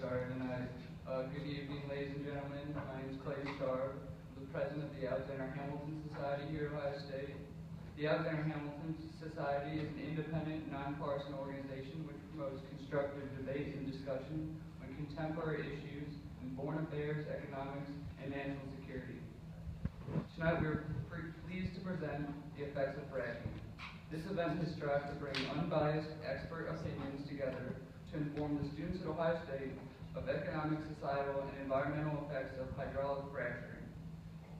started tonight. Good evening, ladies and gentlemen. My name is Clay Starr, the president of the Alexander Hamilton Society here at Ohio State. The Alexander Hamilton Society is an independent, nonpartisan organization which promotes constructive debate and discussion on contemporary issues in foreign affairs, economics, and national security. Tonight we are pleased to present the effects of fracking. This event has strived to bring unbiased expert opinions together to inform the students at Ohio State of economic, societal, and environmental effects of hydraulic fracturing.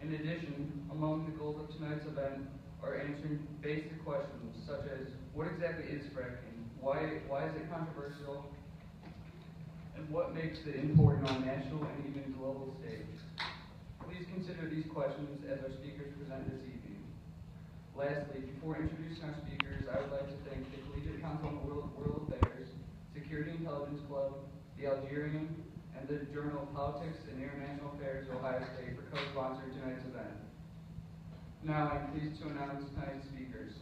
In addition, among the goals of tonight's event are answering basic questions such as what exactly is fracking, why is it controversial, and what makes it important on national and even global stage. Please consider these questions as our speakers present this evening. Lastly, before introducing our speakers, I would like to thank the Collegiate Council on World Affairs, Security Intelligence Club, the Algerian, and the Journal of Politics and International Affairs of Ohio State for co-sponsoring tonight's event. Now I'm pleased to announce tonight's speakers.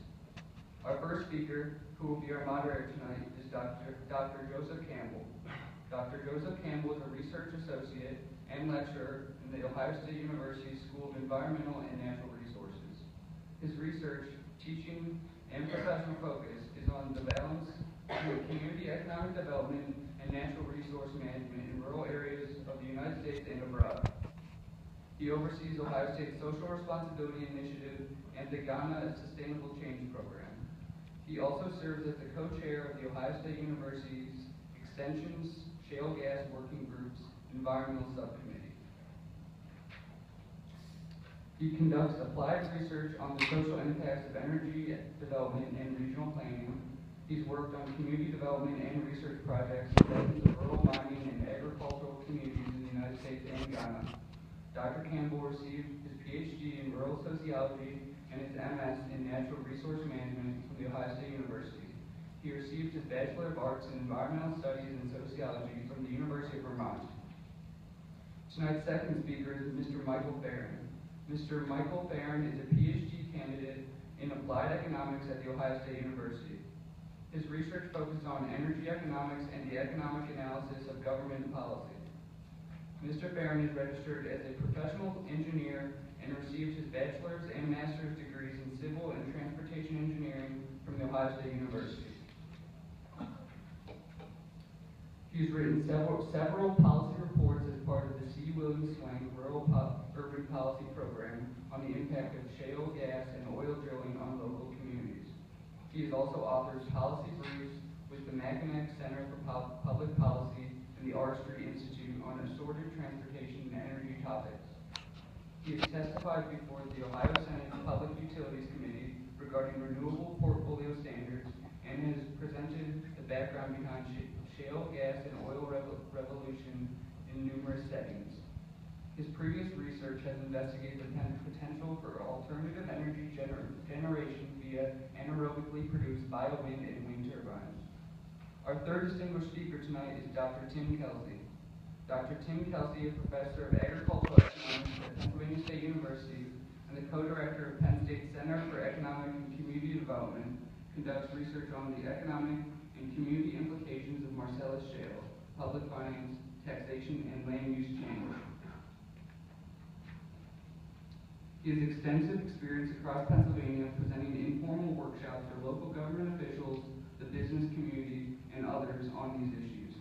Our first speaker, who will be our moderator tonight, is Dr. Joseph Campbell. Dr. Joseph Campbell is a research associate and lecturer in the Ohio State University School of Environmental and Natural Resources. His research, teaching, and professional focus is on the balance between community economic development and natural resource management in rural areas of the United States and abroad. He oversees Ohio State's Social Responsibility Initiative and the Ghana Sustainable Change Program. He also serves as the co-chair of the Ohio State University's Extension's Shale Gas Working Group's Environmental Subcommittee. He conducts applied research on the social impacts of energy development and regional planning. He's worked on community development and research projects in dozens of rural mining and agricultural communities in the United States and Ghana. Dr. Campbell received his PhD in rural sociology and his MS in natural resource management from the Ohio State University. He received his Bachelor of Arts in Environmental Studies and Sociology from the University of Vermont. Tonight's second speaker is Mr. Michael Farren. Mr. Michael Farren is a PhD candidate in applied economics at the Ohio State University. His research focuses on energy economics and the economic analysis of government policy. Mr. Farren is registered as a professional engineer and received his bachelor's and master's degrees in civil and transportation engineering from the Ohio State University. He's written several policy reports as part of the C. William Swank Rural Urban Policy Program on the impact of shale gas and oil drilling on local communities. He has also authored policy briefs with the Mackinac Center for Public Policy and the R Street Institute on assorted transportation and energy topics. He has testified before the Ohio Senate Public Utilities Committee regarding renewable portfolio standards and has presented the background behind shale gas and oil revolution in numerous settings. His previous research has investigated the potential for alternative energy generation via anaerobically produced biowind and wind turbines. Our third distinguished speaker tonight is Dr. Tim Kelsey. Dr. Tim Kelsey is professor of agricultural economics at Pennsylvania State University and the co-director of Penn State's Center for Economic and Community Development, conducts research on the economic and community implications of Marcellus Shale, public finance, taxation, and land use change. He has extensive experience across Pennsylvania presenting informal workshops for local government officials, the business community, and others on these issues.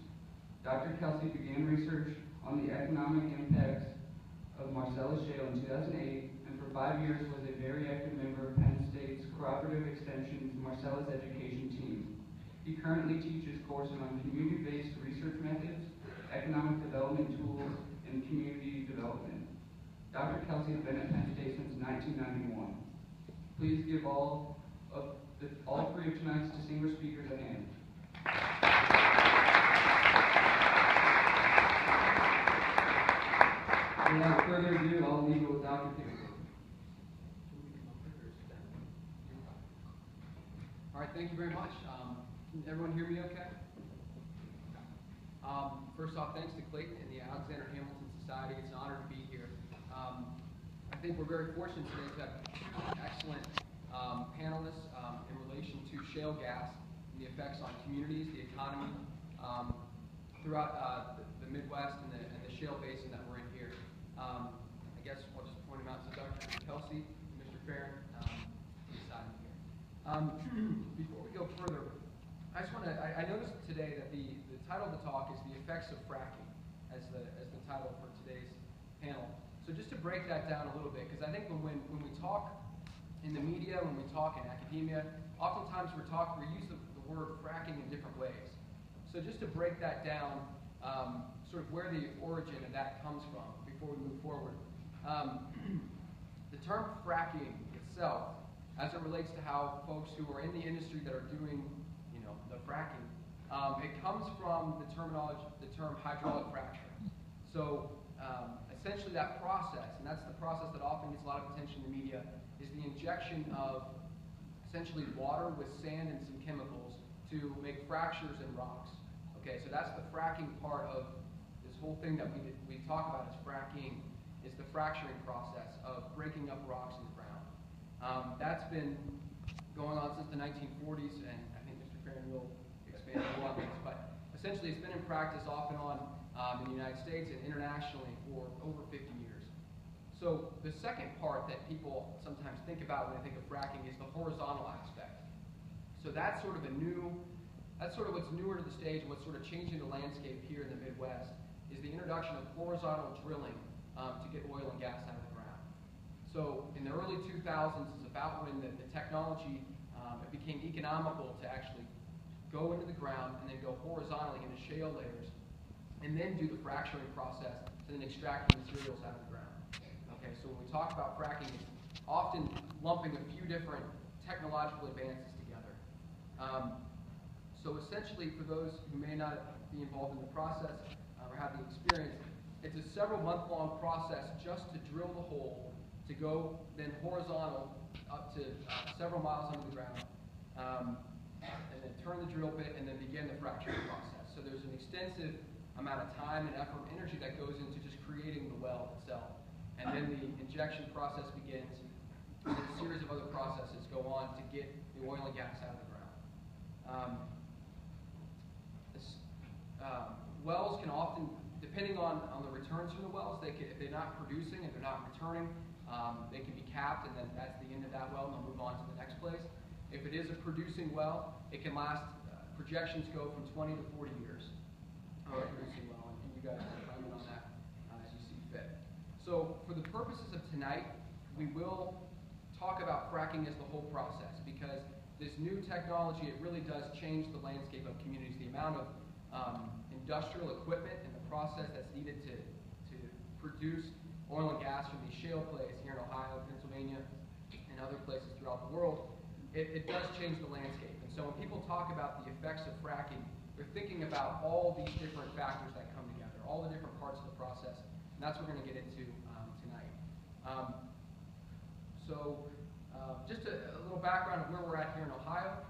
Dr. Kelsey began research on the economic impacts of Marcellus Shale in 2008, and for 5 years was a very active member of Penn State's Cooperative Extension's Marcellus Education team. He currently teaches courses on community-based research methods, economic development tools, and community development. Dr. Kelsey has been at Penn State since 1991. Please give all three of tonight's distinguished speakers a hand. Without further ado, I'll leave it with Dr. Campbell. All right, thank you very much. Can everyone hear me okay? First off, thanks to Clayton and the Alexander Hamilton Society. It's an honor to be here. I think we're very fortunate today to have two excellent panelists in relation to shale gas and the effects on communities, the economy, throughout the Midwest and the shale basin that we're in here. I guess I'll just point them out. So Dr. Kelsey, Mr. Farren, beside me here. Before we go further, I just want to, I noticed today that the title of the talk is The Effects of Fracking as the title for today's panel. So just to break that down a little bit, because I think when we talk in the media, when we talk in academia, oftentimes we use the word fracking in different ways. So just to break that down, sort of where the origin of that comes from before we move forward. The term fracking itself, as it relates to how folks who are in the industry that are doing, the fracking, it comes from the term hydraulic fracturing. So essentially that process, and that's the process that often gets a lot of attention in the media, is the injection of essentially water with sand and some chemicals to make fractures in rocks. Okay, so that's the fracking part of this whole thing that we talk about as fracking, is the fracturing process of breaking up rocks in the ground. That's been going on since the 1940s, and I think Mr. Farren will expand more on this, but essentially it's been in practice off and on in the United States and internationally for over 50 years. So the second part that people sometimes think about when they think of fracking is the horizontal aspect. So that's sort of what's newer to the stage, what's sort of changing the landscape here in the Midwest, is the introduction of horizontal drilling to get oil and gas out of the ground. So in the early 2000s is about when the technology, it became economical to actually go into the ground and then go horizontally into shale layers and then do the fracturing process to then extract the materials out of the ground. Okay, so when we talk about fracking, it's often lumping a few different technological advances together. So essentially, for those who may not be involved in the process or have the experience, it's a several month-long process just to drill the hole, to go then horizontal up to several miles under the ground, and then turn the drill bit and then begin the fracturing process. So there's an extensive amount of time and effort and energy that goes into just creating the well itself. And then the injection process begins, and a series of other processes go on to get the oil and gas out of the ground. Wells can often, depending on the returns from the wells, if they're not producing and they're not returning, they can be capped, and then that's the end of that well, and they'll move on to the next place. If it is a producing well, it can last, projections go from 20 to 40 years of a producing well, and you guys can comment on that as you see fit. So for the purposes of tonight, we will talk about fracking as the whole process, because this new technology, it really does change the landscape of communities. The amount of industrial equipment and the process that's needed to produce oil and gas from these shale plays here in Ohio, Pennsylvania, and other places throughout the world, it does change the landscape. And so when people talk about the effects of fracking, they're thinking about all these different factors that come together, all the different parts of the process, and that's what we're going to get into tonight. Just a little background of where we're at here in Ohio.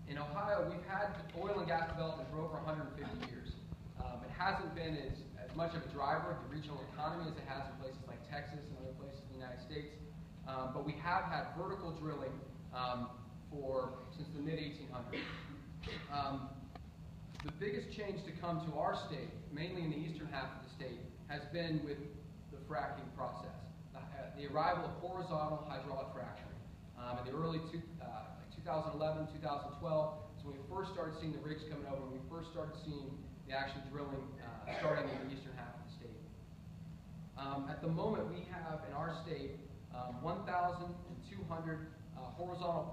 In Ohio, we've had oil and gas development for over 150 years. It hasn't been as much of a driver of the regional economy as it has in places like Texas and other places in the United States. But we have had vertical drilling since the mid-1800s. The biggest change to come to our state, mainly in the eastern half of the state, has been with the fracking process. The arrival of horizontal hydraulic fracturing. In the early 2011, 2012, so when we first started seeing the rigs coming over, when we first started seeing the actual drilling starting in the eastern half of the state. At the moment, we have in our state 1,200 horizontal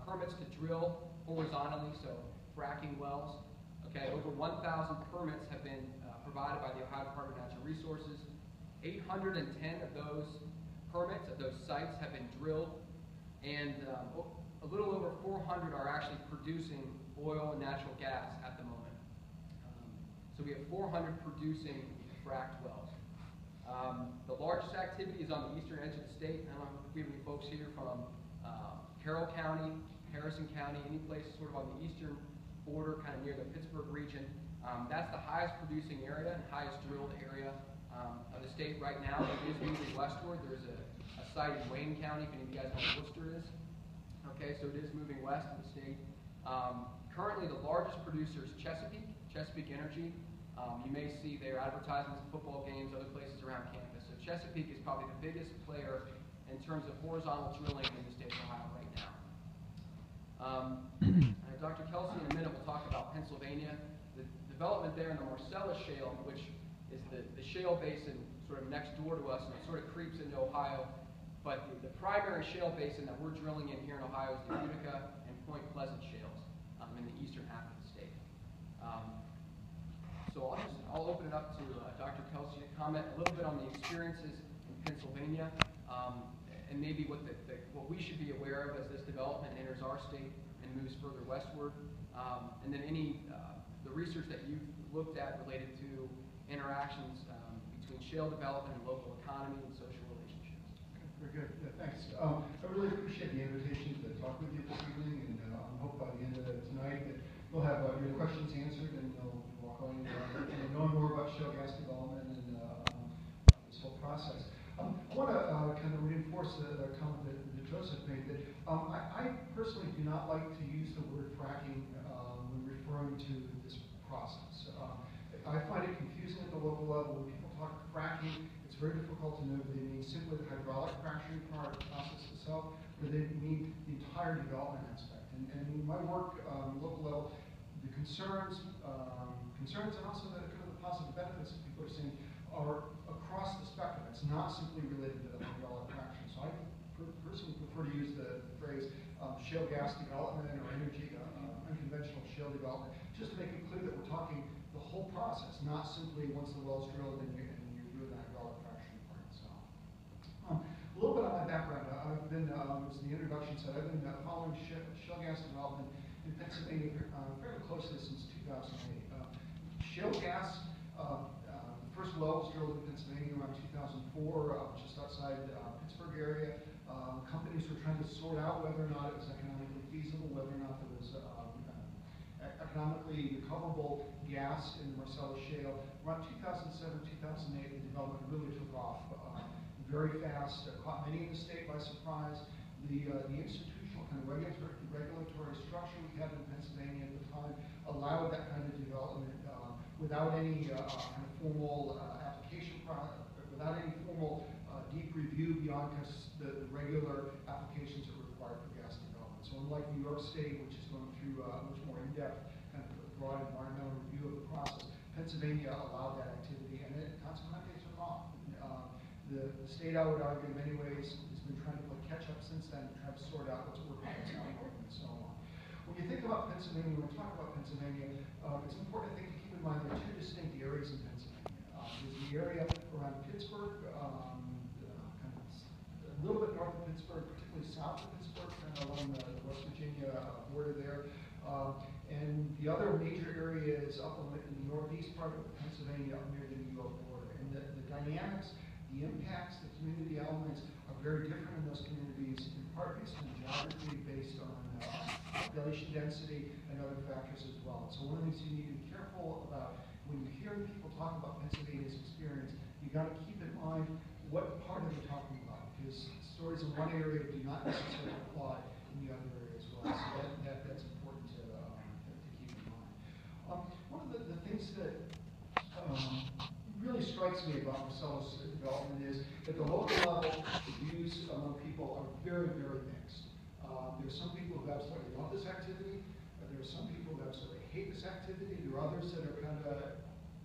permits to drill horizontally, so fracking wells. Okay, over 1,000 permits have been provided by the Ohio Department of Natural Resources. 810 of those permits, of those sites, have been drilled, and a little over 400 are actually producing oil and natural gas at the moment. So we have 400 producing fracked wells. The largest activity is on the eastern edge of the state. I don't know if we have any folks here from Carroll County, Harrison County, any place sort of on the eastern border, kind of near the Pittsburgh region. That's the highest producing area and highest drilled area of the state right now. It is moving westward. There's a site in Wayne County, if any of you guys know where Worcester is. Okay, so it is moving west of the state. Currently, the largest producer is Chesapeake Chesapeake Energy. You may see their advertisements at football games, other places around campus. So Chesapeake is probably the biggest player in terms of horizontal drilling in the state of Ohio right now. Dr. Kelsey in a minute will talk about Pennsylvania. The development there in the Marcellus Shale, which is the shale basin sort of next door to us, and it sort of creeps into Ohio. But the primary shale basin that we're drilling in here in Ohio is the Utica and Point Pleasant shales in the eastern half of the state. So I'll open it up to Dr. Kelsey to comment a little bit on the experiences in Pennsylvania, and maybe what we should be aware of as this development enters our state and moves further westward, and then the research that you've looked at related to interactions between shale development and local economy and social relationships. Very good. Thanks. I really appreciate the invitation to talk with you this evening, and I hope by the end of tonight that we'll have your questions answered, and you'll walk on knowing more about shale gas development and this whole process. I want to kind of reinforce the comment that Joseph made, that I personally do not like to use the word fracking when referring to this process. I find it confusing at the local level. When people talk fracking, it's very difficult to know if they mean simply the hydraulic fracturing part of the process itself, or they mean the entire development aspect. And in my work on the local level, the concerns and also the kind of the positive benefits that people are seeing are across the spectrum. It's not simply related to the hydraulic fracturing. So I personally prefer to use the phrase shale gas development or energy, unconventional shale development, just to make it clear that we're talking the whole process, not simply once the well's drilled and you're doing the hydraulic fracturing part itself. A little bit on my background. I've been, as the introduction said, I've been following shale gas development in Pennsylvania fairly closely since 2008. Shale gas, the first well was drilled in Pennsylvania around 2004, just outside Pittsburgh area. Companies were trying to sort out whether or not it was economically feasible, whether or not there was economically recoverable gas in the Marcellus Shale. Around 2007, 2008, the development really took off very fast, caught many in the state by surprise. The institutional kind of regulatory structure we had in Pennsylvania at the time allowed that kind of development without any kind of formal application process, without any formal deep review beyond the regular applications that were required for gas development. So unlike New York State, which is going through a much more in-depth kind of broad environmental review of the process, Pennsylvania allowed that activity, and it consequently took off. The state, I would argue, in many ways, has been trying to play catch-up since then to try to sort out what's working, what's not working, and so on. When you think about Pennsylvania, when we talk about Pennsylvania, it's an important thing to keep in mind there are two distinct areas in Pennsylvania. There's the area around Pittsburgh, kind of a little bit north of Pittsburgh, particularly south of Pittsburgh, kind of along the West Virginia border there. And the other major area is up in the northeast part of Pennsylvania, up near the New York border. And the dynamics, the impacts, the community elements are very different in those communities, in part based on geography, based on population density, and other factors as well. So one of the things you need to be careful about when you hear people talk about Pennsylvania's experience, you got to keep in mind what part are they talking about, because stories in one area do not necessarily apply in the other area as well. So that's important to keep in mind. One of the things that really strikes me about Marcellus development is at the local level, the views among people are very, very mixed. There are some people who absolutely love this activity. There are some people who absolutely hate this activity. There are others that are kind of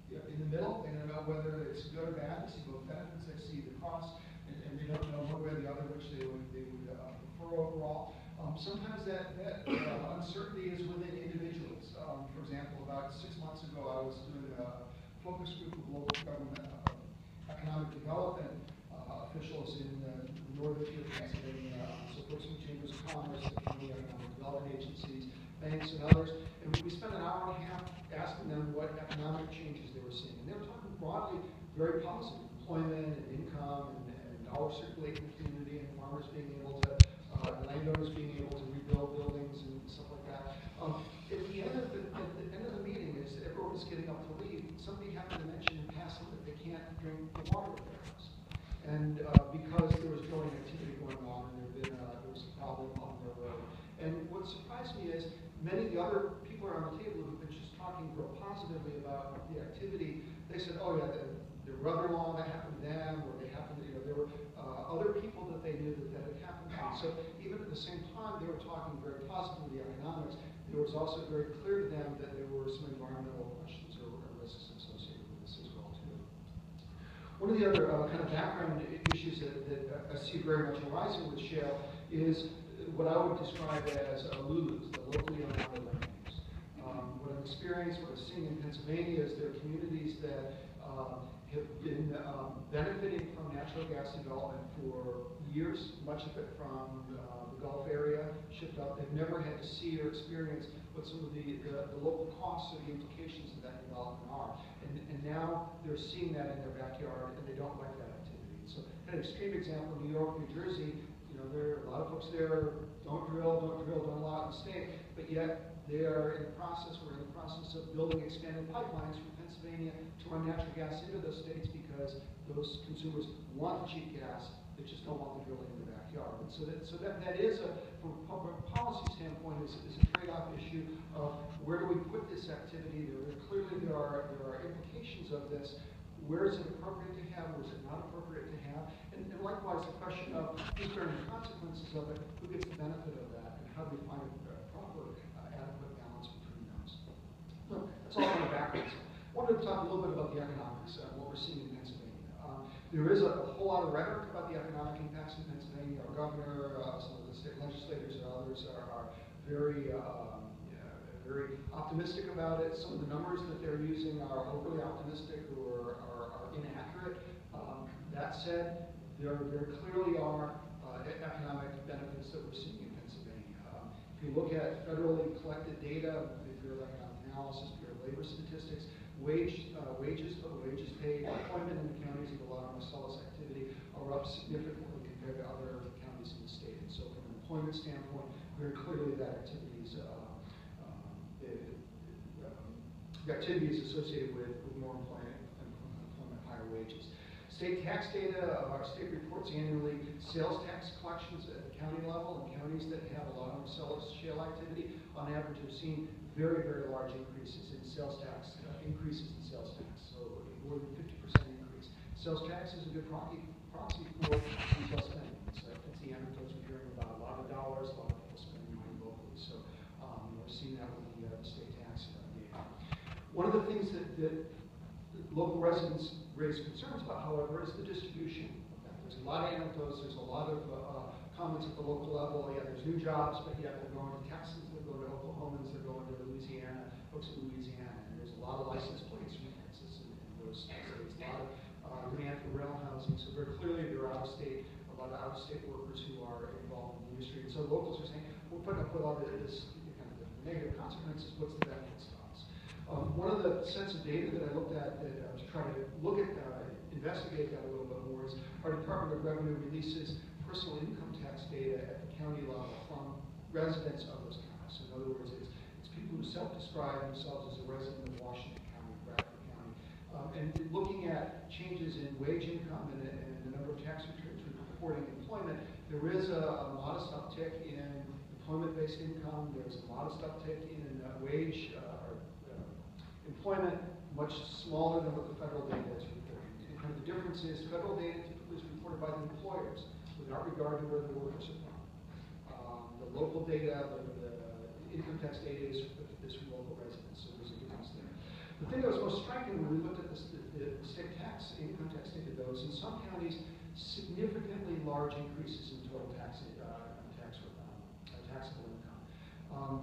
in the middle. They don't know whether it's good or bad. They see both benefits. They see the cost, and they don't know one way or the other which they would prefer overall. Sometimes that uncertainty is within individuals. For example, about 6 months ago, I was doing a focus group of local government economic development officials in the northern tier of Pennsylvania, so folks from chambers of commerce, the county economic development agencies, banks, and others. And we spent an hour and a half asking them what economic changes they were seeing. And they were talking broadly very positive, employment and income and dollars circulating in the community, and farmers being able to, landowners being able to rebuild buildings and stuff like that. At the end of the meeting, as everyone was getting up to leave, somebody happened to mention in passing that they can't drink the water at their house. And because there was drilling activity going on, and there was a problem on their road. And what surprised me is many of the other people around the table who've been just talking real positively about the activity, they said, oh yeah, their brother-in-law, that happened to them, or they happened to, there were other people that they knew that had happened to. So even at the same time, they were talking very positively the economics. There was also very clear to them that there were some environmental questions or risks associated with this as well too. One of the other kind of background issues that I see very much arising with shale is what I would describe as LULUs, the locally owned land use. What I've experienced, what I've seen in Pennsylvania is there are communities that have been benefiting from natural gas development for years, much of it from the Gulf area, shipped up. They've never had to see or experience what some of the local costs or the implications of that development are. And now they're seeing that in their backyard, and they don't like that activity. So an extreme example, New York, New Jersey, there are a lot of folks there, don't drill, don't allow it in the state, but yet they are in the process, we're in the process of building expanded pipelines from Pennsylvania to run natural gas into those states because those consumers want cheap gas, they just don't want the drilling in the backyard. And so that is, from a public policy standpoint, is a trade-off issue of where do we put this activity. Clearly there are implications of this. Where is it appropriate to have? Where is it not appropriate to have? And likewise, the question of who's bearing the consequences of it, who gets the benefit of that, and how do we find a proper, adequate balance between those? So that's all kind of backwards. I wanted to talk a little bit about the economics, what we're seeing in Pennsylvania. There is a whole lot of rhetoric about the economic impacts in Pennsylvania. Our governor, some of the state legislators, and others are very very optimistic about it. Some of the numbers that they're using are overly optimistic or are inaccurate. That said, there very clearly are economic benefits that we're seeing in Pennsylvania. If you look at federally collected data, the Bureau of Economic Analysis, Bureau of Labor Statistics, wages paid, employment in the counties with a lot of Marcellus activity are up significantly compared to other counties in the state. And so from an employment standpoint, very clearly that activity is associated with more employment, higher wages. State tax data, our state reports annually sales tax collections at the county level, and counties that have a lot of Marcellus shale activity, on average, have seen very, very large increases in sales tax, so more than 50% increase. Sales tax is a good proxy for retail spending. So that's the anecdotes we're hearing about. A lot of dollars, a lot of people spending money locally. So we're seeing that with the state tax data. One of the things that local residents raise concerns about, however, is the distribution. There's a lot of anecdotes, there's a lot of comments at the local level. Yeah, there's new jobs, but yeah, they're going to Texas, they're going to Oklahomans, they're going to Louisiana, folks in Louisiana, and there's a lot of license plates from Texas in those states. A lot of demand for rental housing, so very clearly there are a lot of out-of-state workers who are involved in the industry. And so locals are saying, we're putting up with all this kind of the negative consequences, what's the benefits to us? One of the sets of data that I looked at to try to look at investigate that a little bit more is our Department of Revenue releases personal income tax data at the county level from residents of those counties. So in other words, it's people who self-describe themselves as a resident of Washington County, Bradford County, and looking at changes in wage income and the number of tax returns reporting employment. There is a modest uptick in employment-based income. There's a modest uptick in wage employment, much smaller than what the federal data is reporting. And kind of the difference is federal data typically is reported by the employers without regard to where the workers are from. The local data, the income tax data is from local residents, so there's a difference there. The thing that was most striking when we looked at the state tax, income tax data, though, is in some counties, significantly large increases in total taxable income.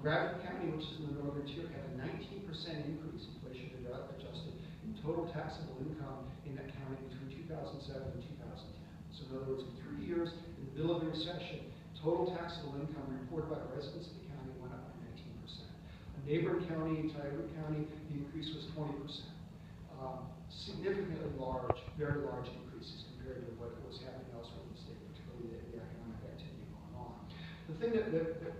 Bradford County, which is in the northern tier, had a 19% increase, inflation adjusted, in total taxable income in that county between 2007 and 2010. So in other words, in 3 years, in the middle of the recession, total taxable income reported by the residents of the county went up by 19%. A neighboring county, Tioga County, the increase was 20%. Significantly large, very large increases compared to what was happening elsewhere in the state, particularly the economic activity going on. The thing that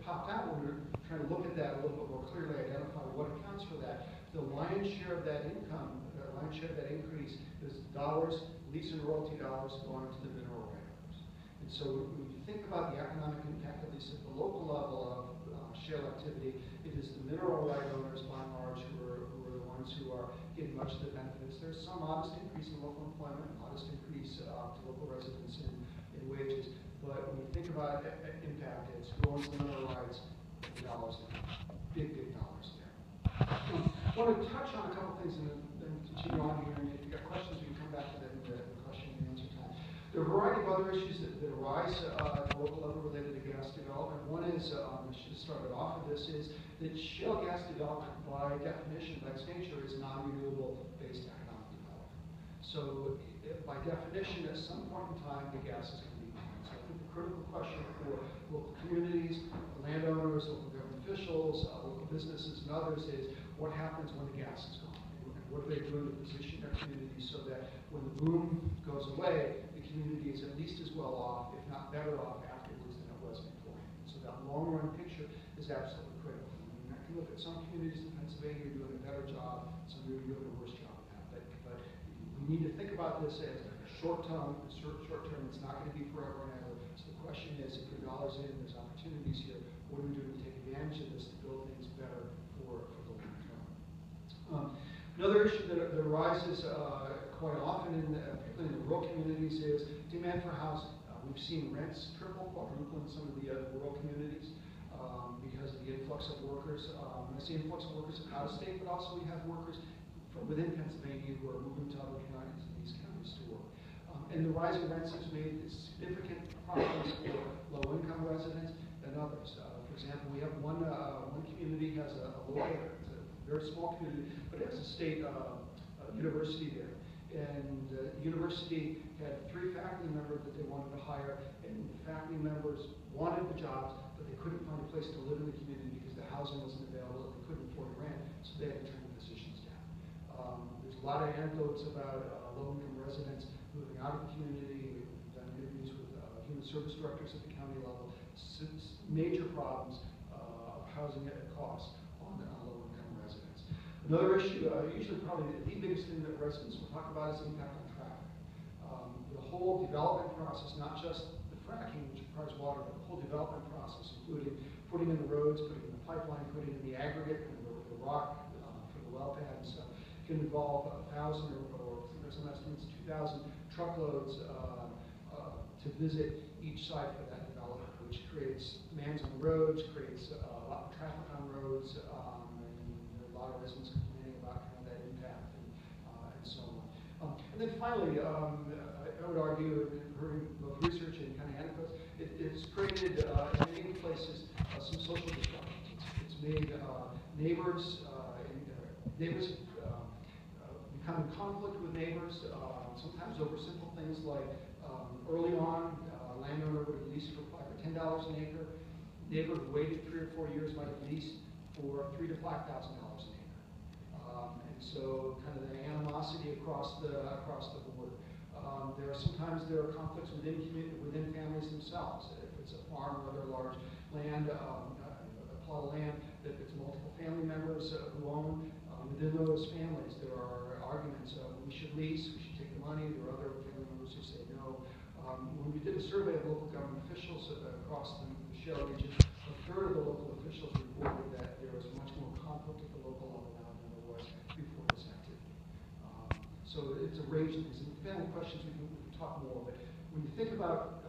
popped out when we were trying to look at that a little bit more clearly, identify what accounts for that, the lion's share of that income, the lion's share of that increase is dollars, lease and royalty dollars going to the mineral right owners. And so when you think about the economic impact, at least at the local level of shale activity, it is the mineral right owners by and large who are the ones who are getting much of the benefits. There's some modest increase in local employment, modest increase to local residents in wages. But when you think about impact, it's going to mineral rights, dollars there. Big dollars there. I want to touch on a couple things and then continue on here. And if you've got questions, we can come back to that in the question and answer time. There are a variety of other issues that arise at the local level related to gas development. One is, I should have started off with this, is that shale gas development, by definition, by its nature, is non-renewable based economic development. So by definition, at some point in time, the gas is going to be gone. So I think the critical question for local communities, landowners, local government officials, local businesses, and others is what happens when the gas is gone? And what are they doing to position their community so that when the boom goes away, the community is at least as well off, if not better off afterwards than it was beforehand. So that long-run picture is absolutely critical. I mean, I can look at some communities in Pennsylvania doing a better job, some are doing a worse job at that. But we need to think about this as short-term. It's not going to be forever and ever. So the question is, if your dollars in, there's opportunities here, what do we do to take advantage of this to build things better for the long term? Another issue that arises quite often, particularly in the rural communities, is demand for housing. We've seen rents triple, quadruple in some of the rural communities because of the influx of workers. I say influx of workers out of state, but also we have workers from within Pennsylvania who are moving to other counties and these counties to work. And the rising rents has made significant problems for low-income residents and others. For example, we have one community has a lawyer. It's a very small community, but it has a state university there. And the university had 3 faculty members that they wanted to hire, and the faculty members wanted the jobs, but they couldn't find a place to live in the community because the housing wasn't available and they couldn't afford rent, so they had to turn the positions down. There's a lot of anecdotes about low-income residents moving out of the community. We've done interviews with human service directors at the county level. Major problems of housing at cost on low-income residents. Another issue, usually probably the biggest thing that residents will talk about is the impact on traffic. The whole development process, not just the fracking, which requires water, but the whole development process, including putting in the roads, putting in the pipeline, putting in the aggregate, and the rock for the well pad and stuff, can involve 1,000 or there's some estimates 2,000 truckloads to visit each site for that development, which creates demands on the roads, creates a lot of traffic on roads, and there are a lot of residents complaining about kind of that impact and so on. And then finally, I would argue, hearing both research and kind of anecdotes, it's created in many places some social disruptions. It's made neighbors become in conflict with neighbors, sometimes over simple things like early on, a landowner would have leased for $10 an acre. Neighbor who waited 3 or 4 years might have leased for $3,000 to $5,000 an acre. And so kind of the animosity across the board. There are conflicts within families themselves. If it's a farm or other large land, a plot of land that it's multiple family members who own, within those families there are arguments of we should lease, we should take the money. There are other family members who say no. When we did a survey of local government officials across the shale region, a third of the local officials reported that there was much more conflict at the local level now than there was before this activity. So it's a range of things. And depending on questions, we can talk more. But when you think about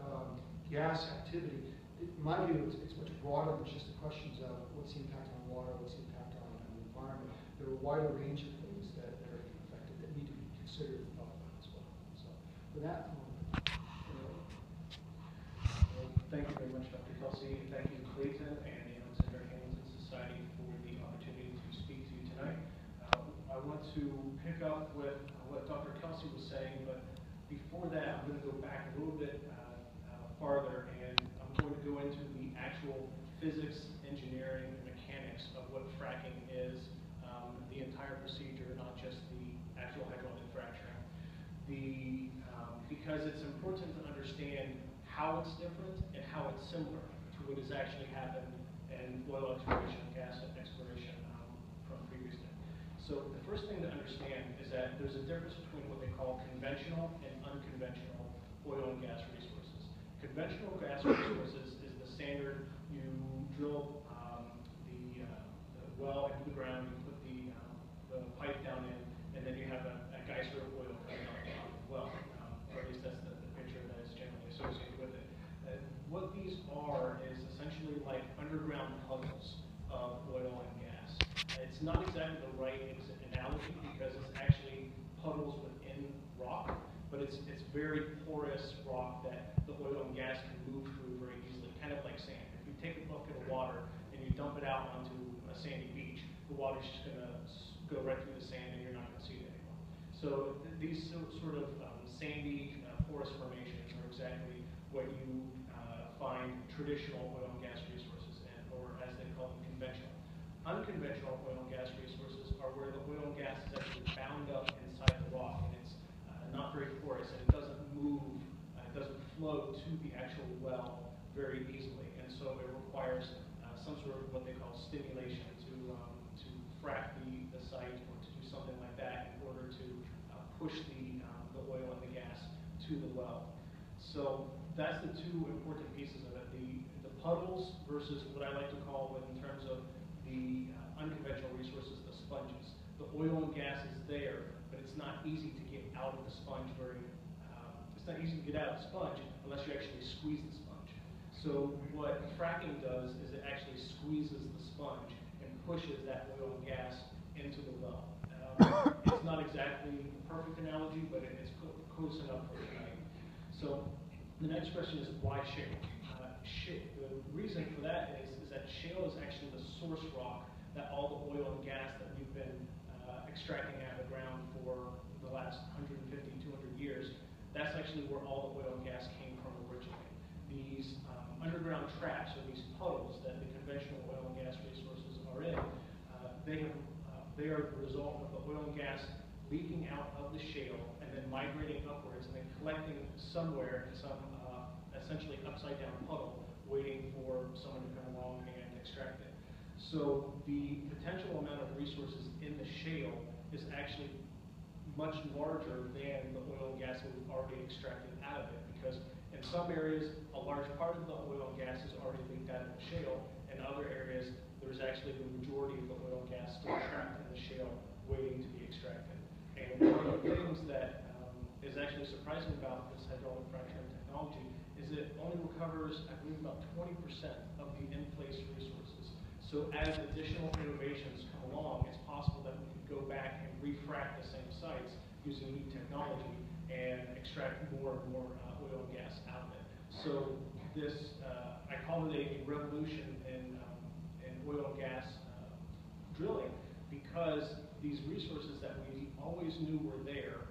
gas activity, in my view, it's much broader than just the questions of what's the impact on water, what's the impact on the environment. There are a wider range of things that are affected that need to be considered and thought about as well. So for that, thank you very much, Dr. Kelsey. Thank you, Clayton and the Alexander Hamilton Society for the opportunity to speak to you tonight. I want to pick up with what Dr. Kelsey was saying, but before that, I'm going to go back a little bit farther, and I'm going to go into the actual physics, engineering, and mechanics of what fracking is, the entire procedure, not just the actual hydraulic fracturing. Because it's important to understand how it's different and how it's similar to what has actually happened in oil exploration, gas exploration from previously. So the first thing to understand is that there's a difference between what they call conventional and unconventional oil and gas resources. Conventional gas resources is the standard. You drill the well into the ground, you put the pipe down in, and then you have a geyser of oil coming out the top of the well. Or at least that's the picture that is generally associated with it. What these are is essentially like underground puddles of oil and gas. It's not exactly the right analogy because it's actually puddles within rock, but it's very porous rock that the oil and gas can move through very easily, kind of like sand. If you take a bucket of water and you dump it out onto a sandy beach, the water's just going to go right through the sand and you're not going to see it anymore. So these sort of sandy, porous formations are exactly what you find traditional oil and gas resources in, or as they call them, conventional. Unconventional oil and gas resources are where the oil and gas is actually bound up inside the rock, and it's not very porous, and it doesn't move, it doesn't flow to the actual well very easily, and so it requires some sort of what they call stimulation to frack the site or to do something like that in order to push the oil and the gas to the well. So that's the two important pieces of it, the puddles versus what I like to call, in terms of the unconventional resources, the sponges. The oil and gas is there, but it's not easy to get out of the sponge it's not easy to get out of the sponge unless you actually squeeze the sponge. So what fracking does is it actually squeezes the sponge and pushes that oil and gas into the well. It's not exactly the perfect analogy, but it's close enough for tonight. So the next question is, why shale? The reason for that is that shale is actually the source rock that all the oil and gas that we've been extracting out of the ground for the last 150, 200 years, that's actually where all the oil and gas came from originally. These underground traps, or these puddles that the conventional oil and gas resources are in, they are the result of the oil and gas leaking out of the shale and then migrating upwards and then collecting somewhere in some essentially upside down puddle, waiting for someone to come along and extract it. So the potential amount of resources in the shale is actually much larger than the oil and gas that we've already extracted out of it, because in some areas, a large part of the oil and gas is already leaked out of the shale. In other areas, there's actually the majority of the oil and gas still trapped in the shale, waiting to be extracted. And one of the things that is actually surprising about this hydraulic fracturing technology is it only recovers, I believe, about 20% of the in-place resources. So as additional innovations come along, it's possible that we could go back and refract the same sites using new technology and extract more and more oil and gas out of it. So this, I call it a revolution in oil and gas drilling, because these resources that we always knew were there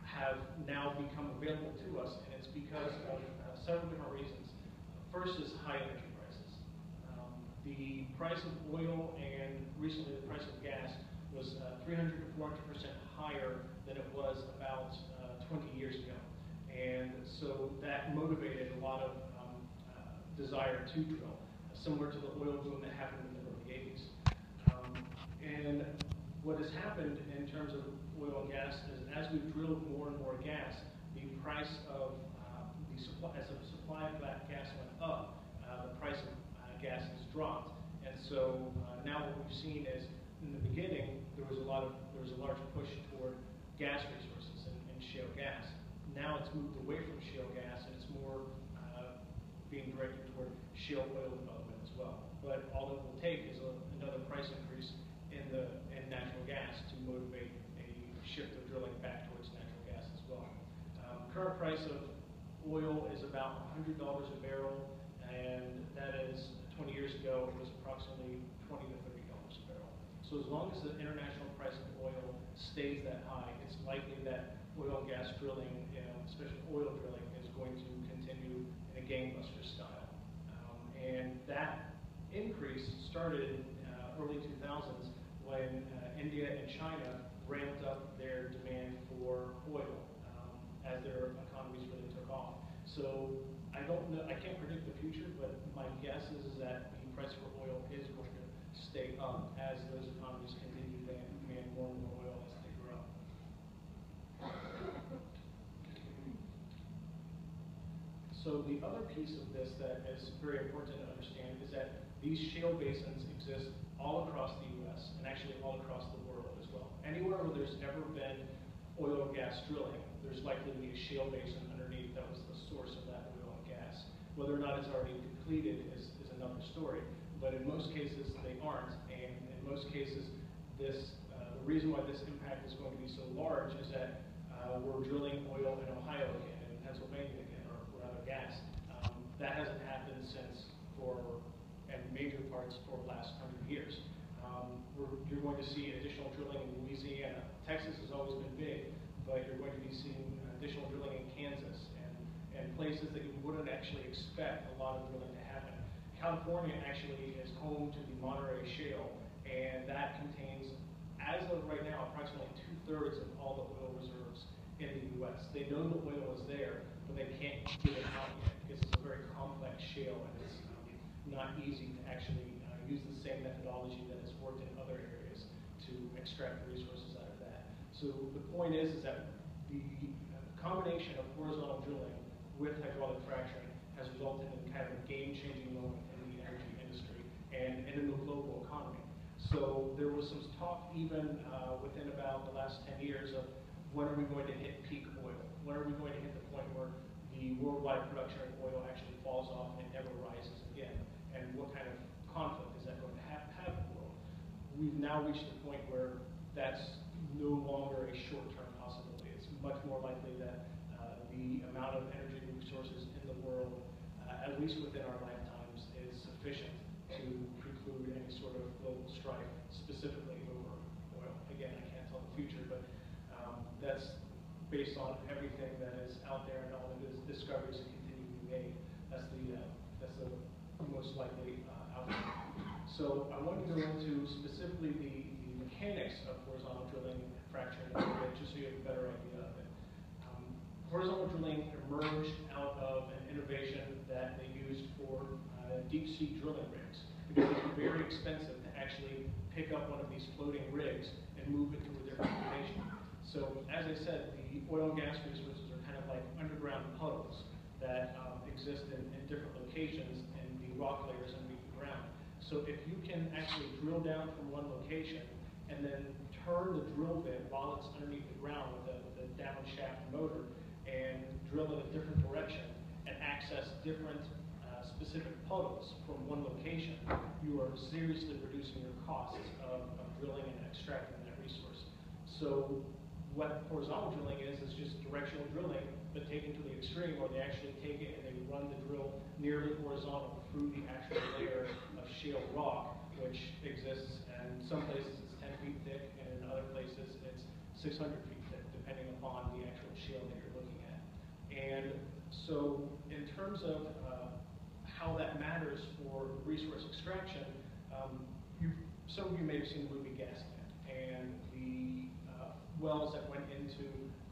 have now become available to us, and it's because of several different reasons. First is high energy prices. The price of oil and recently the price of gas was 300 to 400% higher than it was about 20 years ago. And so that motivated a lot of desire to drill, similar to the oil boom that happened in the early 80s. And what has happened in terms of oil and gas is, as we've drilled more and more gas, the price of as the supply of that gas went up, the price of gas has dropped. And so now what we've seen is, in the beginning, there was a large push toward gas resources and shale gas. Now it's moved away from shale gas, and it's more being directed toward shale oil development as well. But all it will take is another price increase in natural gas to motivate a shift of drilling back towards natural gas as well. Current price of oil is about $100 a barrel, and that is 20 years ago it was approximately $20 to $30 a barrel. So as long as the international price of oil stays that high, it's likely that oil and gas drilling, especially oil drilling, is going to continue in a gangbuster style. And that increase started in early 2000s when India and China ramped up their demand for oil as their economies really took off. So I don't know, I can't predict the future, but my guess is that the price for oil is going to stay up as those economies continue to demand more and more oil as they grow. So the other piece of this that is very important to understand is that these shale basins exist all across the U.S. and actually all across the world as well. Anywhere where there's ever been oil and gas drilling, there's likely to be a shale basin underneath that was the source of that oil and gas. Whether or not it's already completed is another story, but in most cases they aren't, and in most cases this, the reason why this impact is going to be so large is that we're drilling oil in Ohio again, in Pennsylvania again, or rather gas. That hasn't happened since in major parts for the last 100 years. You're going to see additional drilling in Louisiana. Texas has always been big, but you're going to be seeing additional drilling in Kansas and places that you wouldn't actually expect a lot of drilling to happen. California actually is home to the Monterey Shale, and that contains, as of right now, approximately 2/3 of all the oil reserves in the U.S. They know the oil is there, but they can't get it out yet because it's a very complex shale and it's not easy to actually use the same methodology that has worked in other areas to extract the resources out of that. So the point is that the combination of horizontal drilling with hydraulic fracturing has resulted in kind of a game-changing moment in the energy industry and in the global economy. So there was some talk even within about the last 10 years of when are we going to hit peak oil? When are we going to hit the point where the worldwide production of oil actually falls off and it never rises again? And what kind of conflict is that going to have in the world? We've now reached a point where that's no longer a short-term possibility. It's much more likely that the amount of energy resources in the world, at least within our lifetimes, is sufficient to preclude any sort of global strife, specifically over oil. Again, I can't tell the future, but that's based on everything that is out there and all the discoveries that continue to be made. That's the most likely outcome. So I want to go into specifically the mechanics of horizontal drilling and fracturing a little bit, just so you have a better idea of it. Horizontal drilling emerged out of an innovation that they used for deep sea drilling rigs, because it was very expensive to actually pick up one of these floating rigs and move it to a different location. So as I said, the oil and gas resources are kind of like underground puddles that exist in different locations in the rock layers underneath the ground. So if you can actually drill down from one location and then turn the drill bit while it's underneath the ground with a down shaft motor and drill in a different direction and access different specific puddles from one location, you are seriously reducing your costs of drilling and extracting that resource. So what horizontal drilling is just directional drilling, but taken to the extreme where they actually take it and they run the drill nearly horizontal through the actual layer of shale rock, which exists, and some places it's 10 feet thick, and in other places it's 600 feet thick, depending upon the actual shale that you're looking at. And so in terms of how that matters for resource extraction, some of you may have seen the movie Gasland, and the wells that went into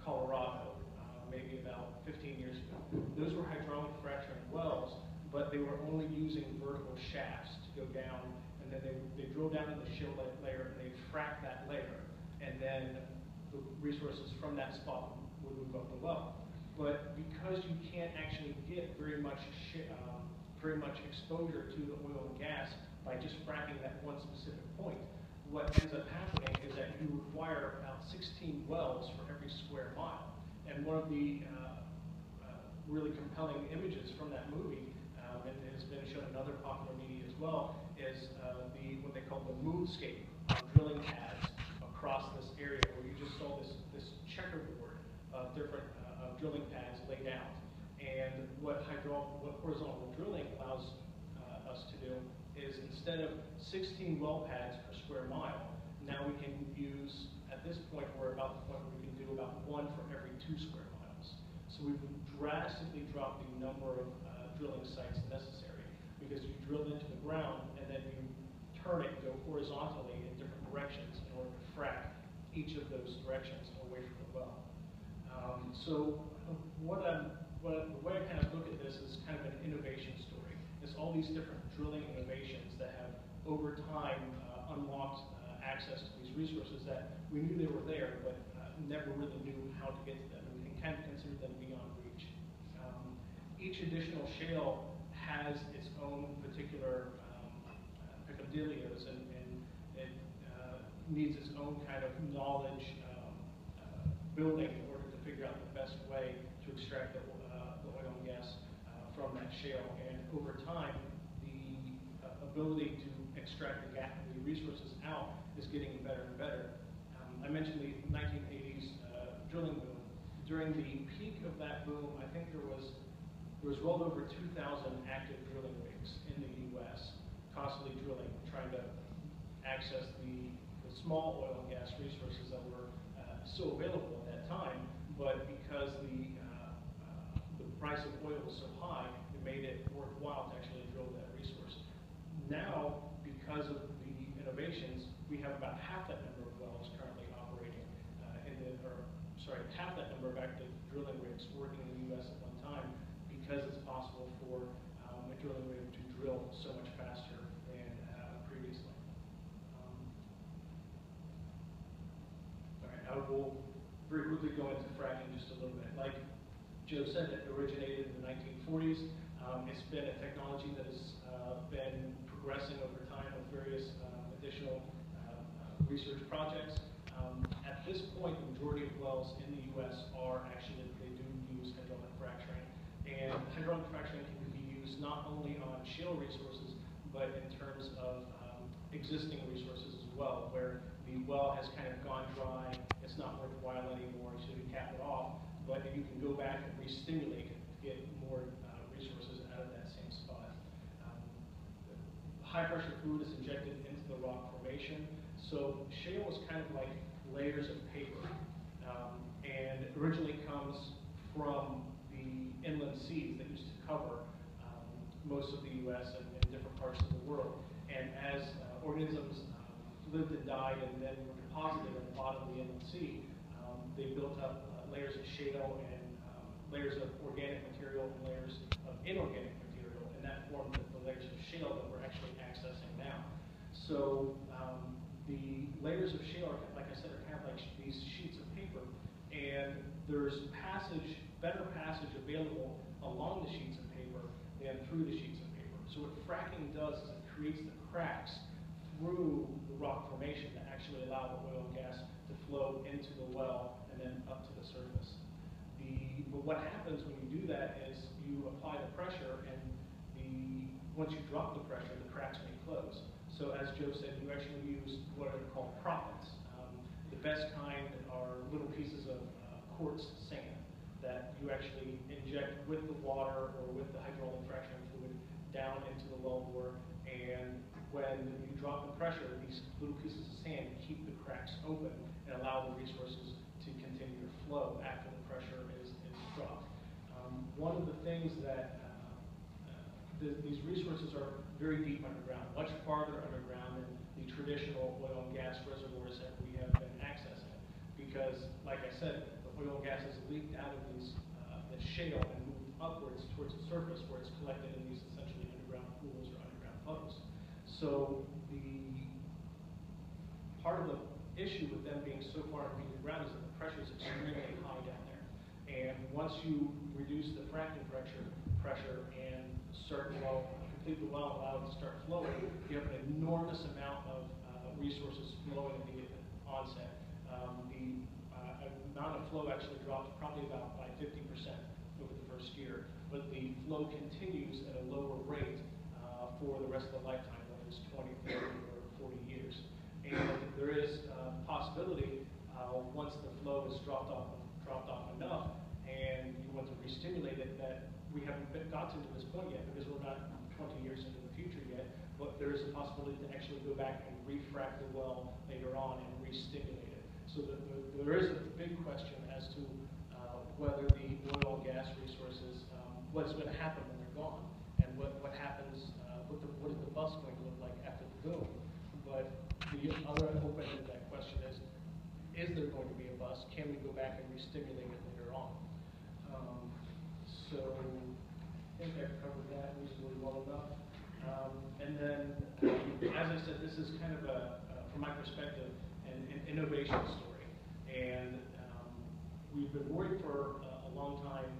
Colorado maybe about 15 years ago. Those were hydraulic fracturing wells, but they were only using vertical shafts to go down, and then they drill down in the shale layer and they frack that layer, and then the resources from that spot would move up the well. But because you can't actually get very much exposure to the oil and gas by just fracking that one specific point, what ends up happening is that you require about 16 wells for every square mile. And one of the really compelling images from that movie, and it has been shown in other popular media as well, is what they call the moonscape drilling pads across this area, where you just saw this checkerboard of different drilling pads laid out. And what horizontal drilling allows us to do is, instead of 16 well pads per square mile, now we can use, at this point, we're about the point where we can do about 1 for every 2 square miles. So we've drastically dropped the number of drilling sites necessary, because you drill into the ground and then you turn it and go horizontally in different directions in order to frack each of those directions away from the well. So the way I kind of look at this is kind of an innovation story. It's all these different drilling innovations that have, over time, unlocked access to these resources that we knew they were there, but never really knew how to get to them, and we can kind of consider them beyond reach. Each additional shale has its own particular peccadillos, and it needs its own kind of knowledge building in order to figure out the best way to extract the oil and gas from that shale. And over time, the ability to extract the resources out is getting better and better. I mentioned the 1980s drilling boom. During the peak of that boom, I think there was well over 2,000 active drilling rigs in the U.S., constantly drilling, trying to access the small oil and gas resources that were still available at that time, but because the price of oil was so high, it made it worthwhile to actually drill that resource. Now, because of the innovations, we have about half that number of wells currently operating half that number of active drilling rigs working in the U.S. at one time, because it's possible for a drilling rig to drill so much faster than previously. All right, I will very quickly go into fracking just a little bit. Like Joe said, it originated in the 1940s. It's been a technology that has been progressing over time with various additional research projects. At this point, the majority of wells in the U.S. are actually, they do use hydraulic fracturing. And hydraulic fracturing can be used not only on shale resources, but in terms of existing resources as well, where the well has kind of gone dry, it's not worthwhile anymore, so you cap it off, but you can go back and re-stimulate it to get more resources out of that same spot. High pressure fluid is injected into the rock formation, so shale is kind of like layers of paper, and it originally comes from the inland seas that used to cover most of the U.S. and different parts of the world. And as organisms lived and died and then were deposited at the bottom of the inland sea, they built up layers of shale and layers of organic material and layers of inorganic material, and that formed the layers of shale that we're actually accessing now. So the layers of shale, like I said, are kind of like these sheets of paper, and there's better passage available along the sheets of paper than through the sheets of paper. So what fracking does is it creates the cracks through the rock formation that actually allow the oil and gas to flow into the well and then up to the surface. But what happens when you do that is you apply the pressure, and once you drop the pressure, the cracks may close. So as Joe said, you actually use what are called proppants. The best kind are little pieces of quartz sand that you actually inject with the water or with the hydraulic fracturing fluid down into the wellbore, and when you drop the pressure, these little pieces of sand keep the cracks open and allow the resources to continue to flow after the pressure is dropped. One of the things that these resources are very deep underground, much farther underground than the traditional oil and gas reservoirs that we have been accessing. Because, like I said, the oil and gas is leaked out of the shale and moved upwards towards the surface, where it's collected in these essentially underground pools or underground puddles. So part of the issue with them being so far beneath the ground is that the pressure is extremely high down there. And once you reduce the fracking pressure and complete the well, allow it to start flowing, you have an enormous amount of resources flowing at the onset. The amount of flow actually drops probably about by 50% over the first year, but the flow continues at a lower rate for the rest of the lifetime, whether it's 20, 30, or 40 years. And there is a possibility, once the flow is dropped off enough, and you want to re-stimulate it, that we haven't gotten to this point yet, because we're not 20 years into the future yet, but there is a possibility to actually go back and refract the well later on and re-stimulate it. So there is a big question as to whether the oil and gas resources, what's going to happen when they're gone, and what happens, what is the bus going to look like after the boom. But the other open end of that question is there going to be a bus? Can we go back and re-stimulate it later on? So I think I've covered that reasonably well enough. And then, as I said, this is kind of from my perspective, an innovation story. And we've been worried for a long time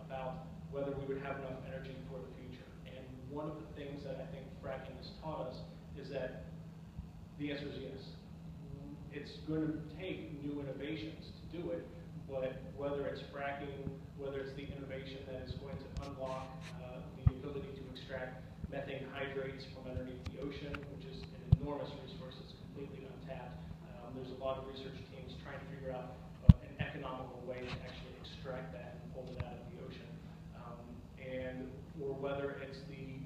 about whether we would have enough energy for the future. And one of the things that I think fracking has taught us is that the answer is yes. It's going to take new innovations to do it, but whether it's fracking, whether it's the innovation that is going to unlock the ability to extract methane hydrates from underneath the ocean, which is an enormous resource that's completely untapped. There's a lot of research teams trying to figure out an economical way to actually extract that and pull it out of the ocean. Or whether it's the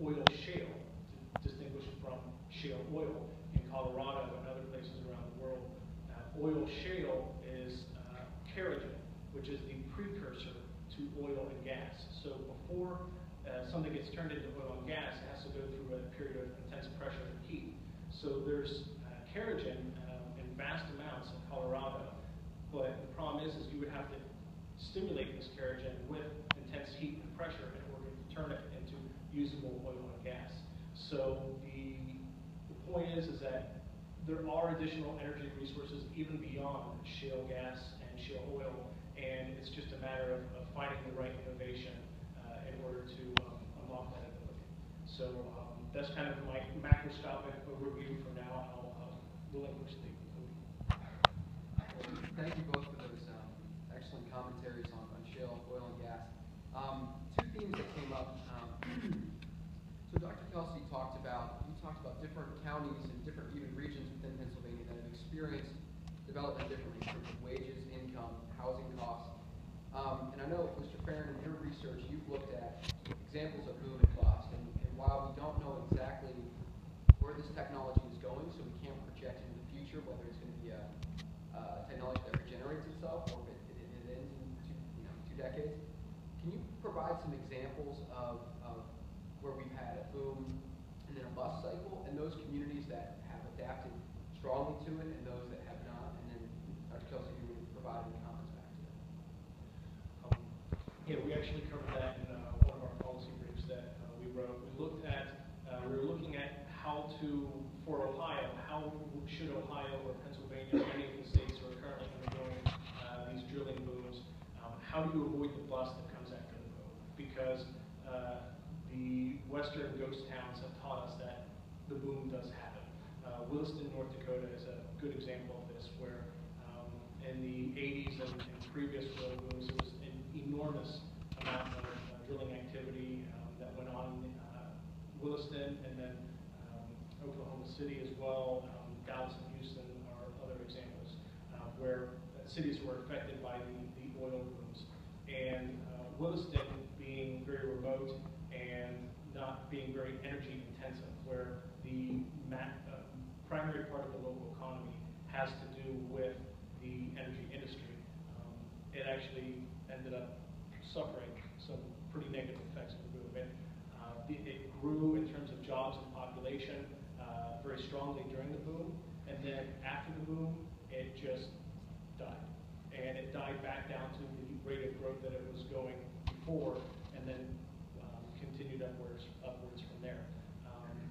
oil shale, to distinguish it from shale oil in Colorado and other places around the world. Oil shale is kerogen, which is the precursor to oil and gas. So before something gets turned into oil and gas, it has to go through a period of intense pressure and heat. So there's kerogen in vast amounts in Colorado, but the problem is you would have to stimulate this kerogen with intense heat and pressure in order to turn it into usable oil and gas. So the point is that there are additional energy resources even beyond shale gas and shale oil, and it's just a matter of finding the right innovation in order to unlock that ability. So that's kind of my macroscopic overview for now. I'll relinquish the podium. Thank you both for those excellent commentaries on shale, oil, and gas. Two themes that came up. So Dr. Kelsey talked about different counties and different even regions within Pennsylvania that have experienced development differently in terms of wages, income, housing costs. And I know, Mr. Farren, in your research, you've looked at examples of boom and bust. And while we don't know exactly where this technology is going, so we can't project into the future whether it's going to be a technology that regenerates itself or if it ends in 2 decades, can you provide some examples of where we've had a boom and then a bust cycle, and those communities that have adapted strongly to it and those that have not? And then, Dr. Kelsey, you would provide any comments back to that. Yeah, we actually covered that in one of our policy briefs that we wrote. We were looking at how to, for Ohio, how should Ohio or Pennsylvania or any of the states who are currently undergoing these drilling booms, how do you avoid the bust that comes after the boom? Because the western ghost towns have taught us that the boom does happen. Williston, North Dakota is a good example of this, where in the 80s and previous oil booms, there was an enormous amount of drilling activity that went on in Williston, and then Oklahoma City as well. Dallas and Houston are other examples where cities were affected by the oil booms. And Williston being very remote and not being very energy intensive, where the primary part of the local economy has to do with the energy industry, it actually ended up suffering some pretty negative effects of the boom. It grew in terms of jobs and population very strongly during the boom, and then after the boom, it just died. And it died back down to the rate of growth that it was going before, and then continued upwards from there.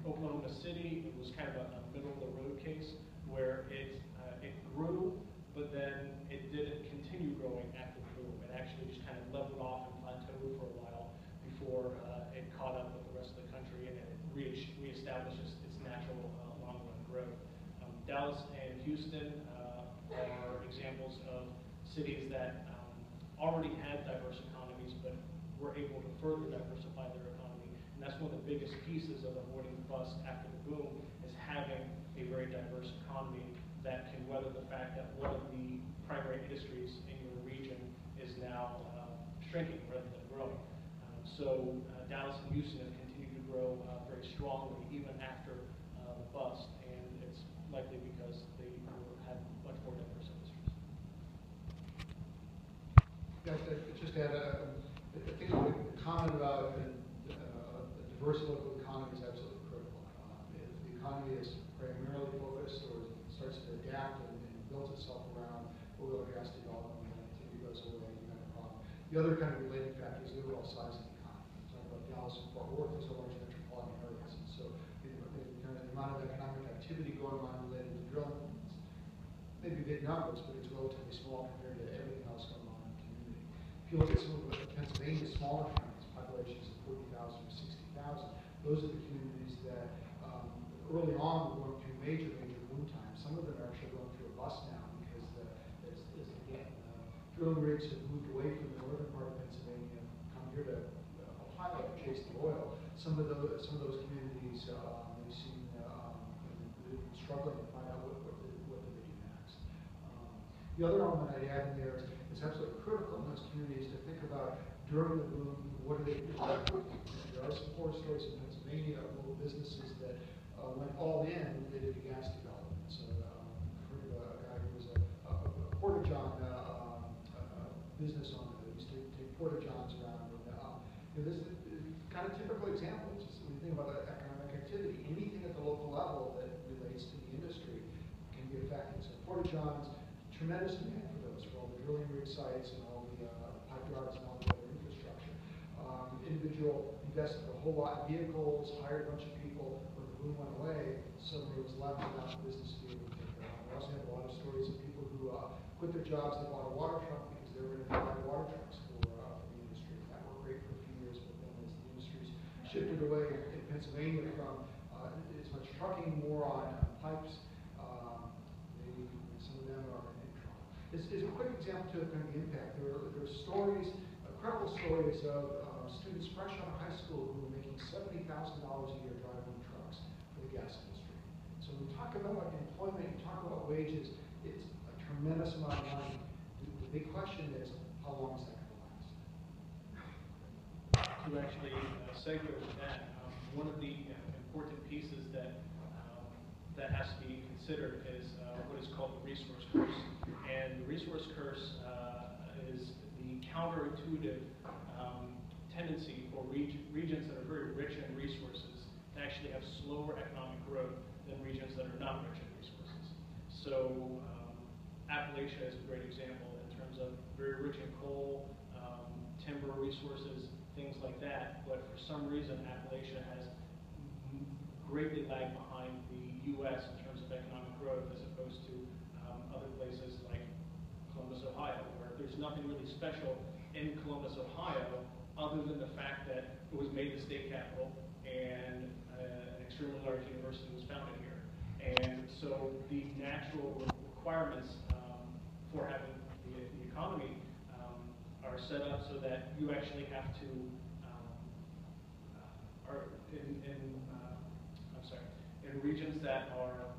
Oklahoma City, it was kind of a middle-of-the-road case where it grew, but then it didn't continue growing after the boom. It actually just kind of leveled off and plateaued for a while before it caught up with the rest of the country and it reestablishes its natural long-run growth. Dallas and Houston are examples of cities that already had diverse economies, but were able to further diversify their economy. And that's one of the biggest pieces of avoiding the bust after the boom, is having a very diverse economy that can weather the fact that one of the primary industries in your region is now shrinking rather than growing. So Dallas and Houston have continued to grow very strongly even after the bust, and it's likely because they had much more diverse industries. Just to add, I think the comment about a diverse local economy is absolutely critical. If the economy is primarily focused or starts to adapt and builds itself around oil and gas development, when activity goes away, you have a problem. The other kind of related factor is the overall size of the economy. I'm talking about Dallas and Fort Worth, those are large metropolitan areas, and so the amount of economic activity going on related to drilling, maybe big numbers, but it's relatively small compared to everything else going on in the community. If you look at some of Pennsylvania, smaller counties, populations of 40,000 or 60,000, those are the communities that early on were going through major boom times. Some of them are actually going through a bust now because drilling rigs have moved away from the northern part of Pennsylvania, come here to Ohio to chase the oil. Some of those communities they've seen struggling to find out what do they do next. The other element I'd add in there is absolutely critical in those communities to think about during the boom, what do they do? There are some horror stories in Pennsylvania of little businesses that went all in related to gas development. So I heard of a guy who was a porta-john business owner that used to take porta-johns around. And this is kind of typical examples. When you think about economic activity, anything at the local level that relates to the industry can be affected. So porta-johns, tremendous demand for those, for all the drilling rig sites and all the pipe yards and all the other infrastructure. Individual invested a whole lot in vehicles, hired a bunch of people. When the boom went away, suddenly it was left without the business to be able to take care of. We also have a lot of stories of people who quit their jobs, they bought a water truck because they were going to buy water trucks for the industry. That worked great for a few years, but then as the industries shifted away in Pennsylvania from as much trucking, more on pipes, some of them are in trouble. This is a quick example to kind of the impact. There are stories, incredible stories of students fresh out of high school who are making $70,000 a year driving trucks for the gas industry. So when we talk about employment, we talk about wages, it's a tremendous amount of money. The big question is, how long is that going to last? To actually segue with that, one of the important pieces that has to be considered is what is called the resource curse. And the resource curse is the counterintuitive tendency for regions that are very rich in resources to actually have slower economic growth than regions that are not rich in resources. So Appalachia is a great example in terms of very rich in coal, timber resources, things like that. But for some reason, Appalachia has greatly lagged behind the U.S. in terms of economic growth as opposed to other places like Columbus, Ohio, where there's nothing really special in Columbus, Ohio, other than the fact that it was made the state capital and an extremely large university was founded here. And so the natural requirements for having the economy are set up so that you actually have to, in regions that are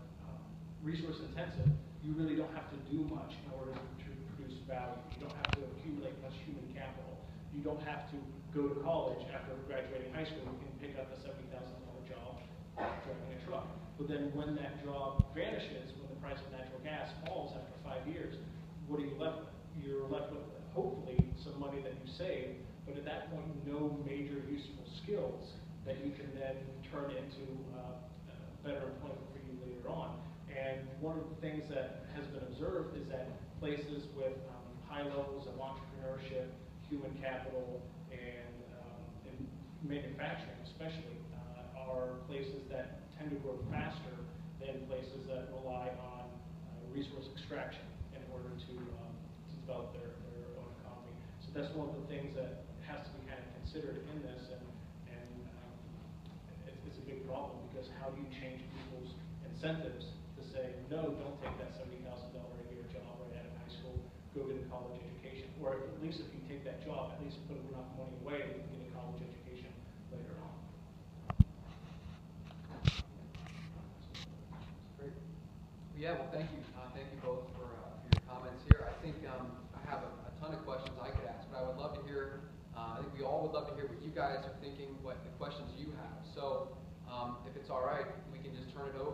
resource intensive, you really don't have to do much in order to produce value. You don't have to accumulate much human capital. You don't have to go to college after graduating high school. You can pick up a $70,000 job driving a truck. But then when that job vanishes, when the price of natural gas falls after 5 years, what are you left with? You're left with, hopefully, some money that you saved, but at that point, no major useful skills that you can then turn into better employment for you later on. And one of the things that has been observed is that places with high levels of entrepreneurship, human capital, and manufacturing especially, are places that tend to grow faster than places that rely on resource extraction in order to develop their own economy. So that's one of the things that has to be kind of considered in this, and it's a big problem, because how do you change people's incentives to say, no, don't take that $70,000 a year job right out of high school, go get a college education. Or at least if you take that job, at least put enough money away that you can get a college education later on. Great. Yeah, well, thank you. Thank you both for your comments here. I think I have a ton of questions I could ask, but I would love to hear, I think we all would love to hear what you guys are thinking, what the questions you have. So if it's all right, we can just turn it over